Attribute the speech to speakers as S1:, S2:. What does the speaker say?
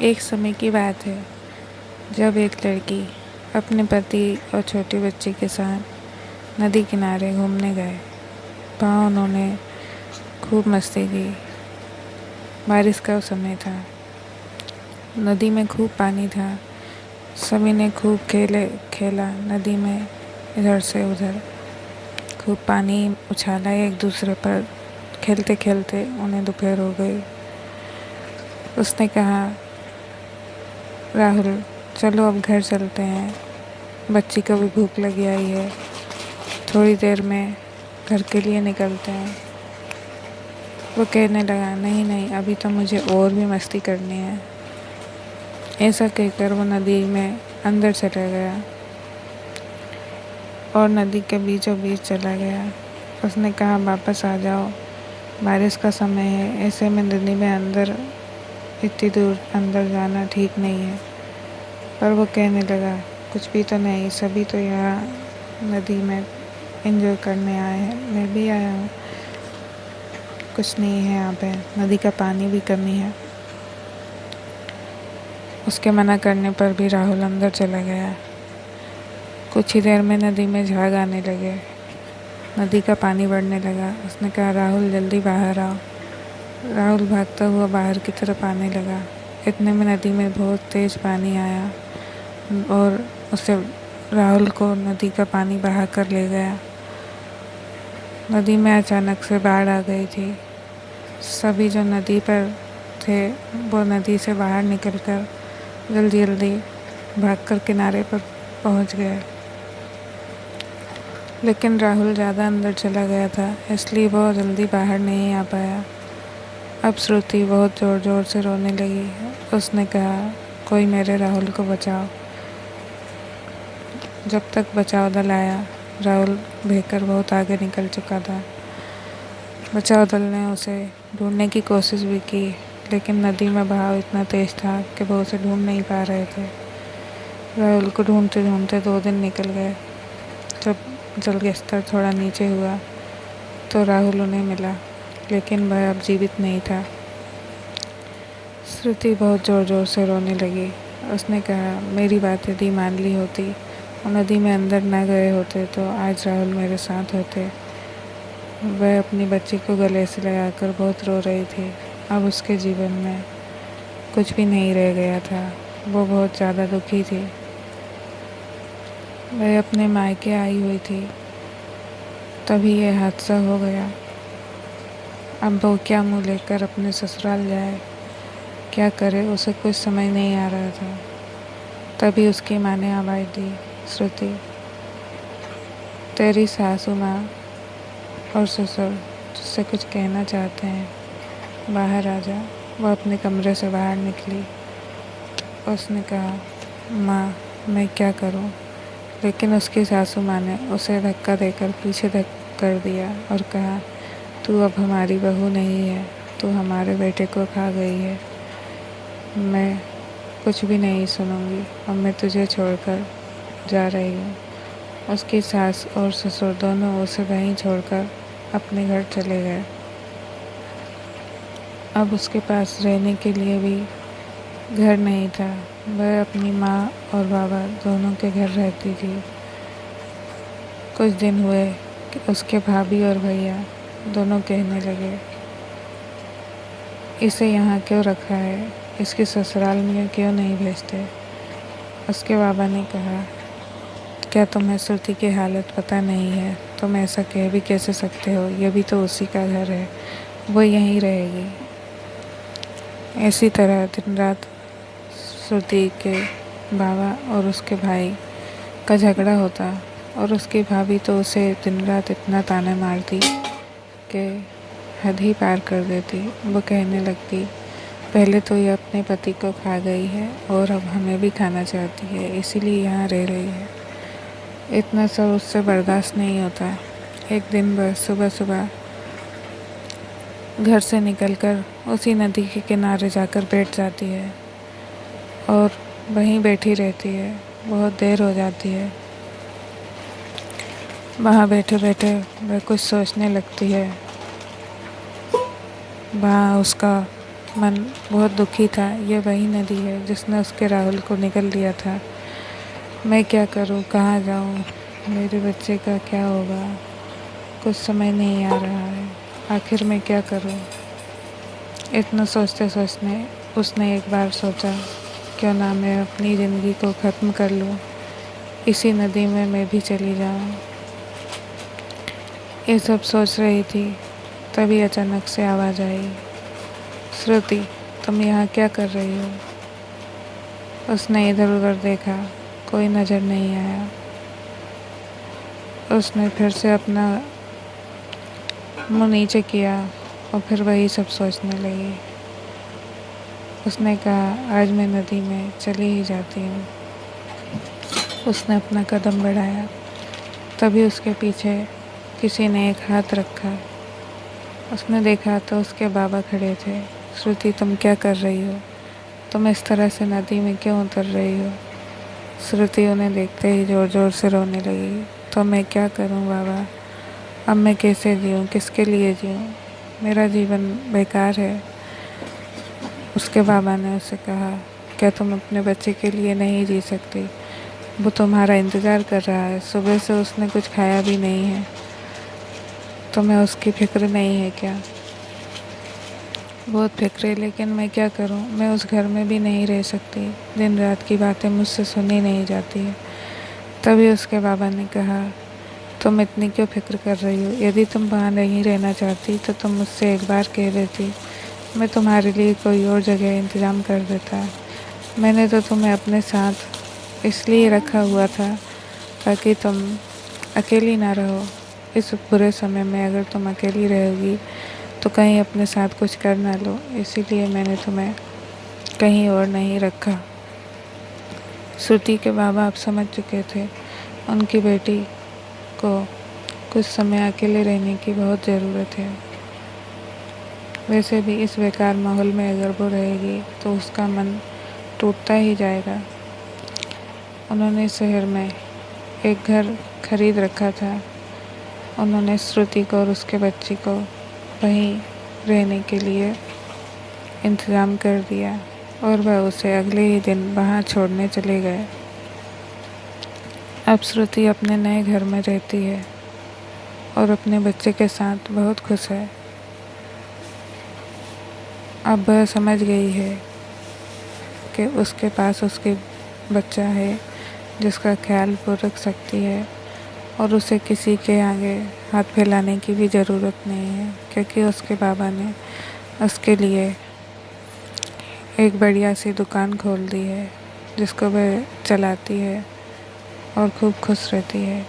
S1: एक समय की बात है जब एक लड़की अपने पति और छोटी बच्ची के साथ नदी किनारे घूमने गए। वहाँ उन्होंने खूब मस्ती की। बारिश का समय था, नदी में खूब पानी था। सभी ने खूब खेला नदी में, इधर से उधर खूब पानी उछाला एक दूसरे पर। खेलते खेलते उन्हें दोपहर हो गई। उसने कहा, राहुल चलो अब घर चलते हैं, बच्ची को भी भूख लगी आई है, थोड़ी देर में घर के लिए निकलते हैं। वो कहने लगा, नहीं नहीं, अभी तो मुझे और भी मस्ती करनी है। ऐसा कहकर वो नदी में अंदर चला गया और नदी के बीचों बीच चला गया। उसने कहा, वापस आ जाओ, बारिश का समय है, ऐसे में नदी में अंदर इतनी दूर अंदर जाना ठीक नहीं है। पर वो कहने लगा, कुछ भी तो नहीं, सभी तो यहाँ नदी में एंजॉय करने आए हैं, मैं भी आया हूँ। कुछ नहीं है यहाँ पे, नदी का पानी भी कमी है। उसके मना करने पर भी राहुल अंदर चला गया। कुछ ही देर में नदी में झाग आने लगे, नदी का पानी बढ़ने लगा। उसने कहा, राहुल जल्दी बाहर आओ। राहुल भागता हुआ बाहर की तरफ आने लगा। इतने में नदी में बहुत तेज़ पानी आया और उसे राहुल को नदी का पानी बहा कर ले गया। नदी में अचानक से बाढ़ आ गई थी। सभी जो नदी पर थे वो नदी से बाहर निकलकर जल्दी जल्दी भागकर किनारे पर पहुंच गए। लेकिन राहुल ज़्यादा अंदर चला गया था, इसलिए वो जल्दी बाहर नहीं आ पाया। अब श्रुति बहुत ज़ोर ज़ोर से रोने लगी। उसने कहा, कोई मेरे राहुल को बचाओ। जब तक बचाव दल आया, राहुल बहकर बहुत आगे निकल चुका था। बचाव दल ने उसे ढूंढने की कोशिश भी की, लेकिन नदी में बहाव इतना तेज़ था कि वो उसे ढूंढ नहीं पा रहे थे। राहुल को ढूंढते ढूंढते 2 दिन निकल गए। जब जल का स्तर थोड़ा नीचे हुआ तो राहुल उन्हें मिला, लेकिन वह अब जीवित नहीं था। श्रुति बहुत ज़ोर ज़ोर से रोने लगी। उसने कहा, मेरी बात यदि मान ली होती और नदी में अंदर न गए होते तो आज राहुल मेरे साथ होते। वह अपनी बच्ची को गले से लगाकर बहुत रो रही थी। अब उसके जीवन में कुछ भी नहीं रह गया था। वो बहुत ज़्यादा दुखी थी। वह अपने मायके आई हुई थी, तभी यह हादसा हो गया। अब वो क्या मुँह लेकर अपने ससुराल जाए, क्या करे, उसे कुछ समझ नहीं आ रहा था। तभी उसकी माँ ने आवाज़ दी, श्रुति, तेरी सासू माँ और ससुर तुझसे कुछ कहना चाहते हैं, बाहर आ जा। वह अपने कमरे से बाहर निकली। उसने कहा, माँ मैं क्या करूँ? लेकिन उसकी सासू माँ ने उसे धक्का देकर पीछे कर दिया और कहा, तू अब हमारी बहू नहीं है, तू हमारे बेटे को खा गई है। मैं कुछ भी नहीं सुनूंगी और मैं तुझे छोड़कर जा रही हूँ। उसकी सास और ससुर दोनों उसे वहीं छोड़कर अपने घर चले गए। अब उसके पास रहने के लिए भी घर नहीं था। वह अपनी माँ और बाबा दोनों के घर रहती थी। कुछ दिन हुए कि उसके भाभी और भैया दोनों कहने लगे, इसे यहाँ क्यों रखा है, इसके ससुराल में क्यों नहीं भेजते? उसके बाबा ने कहा, क्या तुम्हें श्रुति की हालत पता नहीं है? तुम ऐसा कह भी कैसे सकते हो? ये भी तो उसी का घर है, वो यहीं रहेगी। इसी तरह दिन रात श्रुति के बाबा और उसके भाई का झगड़ा होता और उसकी भाभी तो उसे दिन रात इतना ताने मारती कि हद ही पार कर देती। वो कहने लगती, पहले तो ये अपने पति को खा गई है और अब हमें भी खाना चाहती है, इसीलिए यहाँ रह रही है। इतना सब उससे बर्दाश्त नहीं होता। एक दिन वह सुबह सुबह घर से निकलकर उसी नदी के किनारे जाकर बैठ जाती है और वहीं बैठी रहती है। बहुत देर हो जाती है। वहाँ बैठे बैठे वह कुछ सोचने लगती है। वहाँ उसका मन बहुत दुखी था। ये वही नदी है जिसने उसके राहुल को निगल लिया था। मैं क्या करूं, कहाँ जाऊं, मेरे बच्चे का क्या होगा, कुछ समझ नहीं आ रहा है। आखिर मैं क्या करूं। इतना सोचते सोचते उसने एक बार सोचा, क्यों ना मैं अपनी ज़िंदगी को ख़त्म कर लूं, इसी नदी में मैं भी चली जाऊं। ये सब सोच रही थी, तभी अचानक से आवाज़ आई, श्रुति, तुम यहाँ क्या कर रही हो। उसने इधर उधर देखा, कोई नज़र नहीं आया। उसने फिर से अपना मुंह नीचे किया और फिर वही सब सोचने लगी। उसने कहा, आज मैं नदी में चली ही जाती हूँ। उसने अपना कदम बढ़ाया, तभी उसके पीछे किसी ने एक हाथ रखा। उसने देखा तो उसके बाबा खड़े थे। श्रुति, तुम क्या कर रही हो, तुम इस तरह से नदी में क्यों उतर रही हो। श्रुति उन्हें देखते ही ज़ोर ज़ोर से रोने लगी। तो मैं क्या करूं बाबा, अब मैं कैसे जीऊँ, किसके लिए जीऊँ, मेरा जीवन बेकार है। उसके बाबा ने उससे कहा, क्या तुम अपने बच्चे के लिए नहीं जी सकती, वो तुम्हारा इंतज़ार कर रहा है, सुबह से उसने कुछ खाया भी नहीं है, तुम्हें उसकी फिक्र नहीं है क्या। बहुत फिक्र है, लेकिन मैं क्या करूं, मैं उस घर में भी नहीं रह सकती, दिन रात की बातें मुझसे सुनी नहीं जाती है। तभी उसके बाबा ने कहा, तुम इतनी क्यों फिक्र कर रही हो, यदि तुम वहाँ नहीं रहना चाहती तो तुम मुझसे एक बार कह देती, मैं तुम्हारे लिए कोई और जगह इंतज़ाम कर देता। मैंने तो तुम्हें अपने साथ इसलिए रखा हुआ था ताकि तुम अकेली ना रहो। इस बुरे समय में अगर तुम अकेली रहोगी तो कहीं अपने साथ कुछ कर ना लो, इसीलिए मैंने तुम्हें कहीं और नहीं रखा। श्रुति के बाबा अब समझ चुके थे, उनकी बेटी को कुछ समय अकेले रहने की बहुत ज़रूरत है। वैसे भी इस बेकार माहौल में अगर वो रहेगी तो उसका मन टूटता ही जाएगा। उन्होंने शहर में एक घर खरीद रखा था। उन्होंने श्रुति को और उसके बच्ची को वहीं रहने के लिए इंतज़ाम कर दिया और वह उसे अगले ही दिन वहाँ छोड़ने चले गए। अब श्रुति अपने नए घर में रहती है और अपने बच्चे के साथ बहुत खुश है। अब वह समझ गई है कि उसके पास उसकी बच्चा है जिसका ख्याल वो रख सकती है और उसे किसी के आगे हाथ फैलाने की भी ज़रूरत नहीं है, क्योंकि उसके बाबा ने उसके लिए एक बढ़िया सी दुकान खोल दी है जिसको वह चलाती है और खूब खुश रहती है।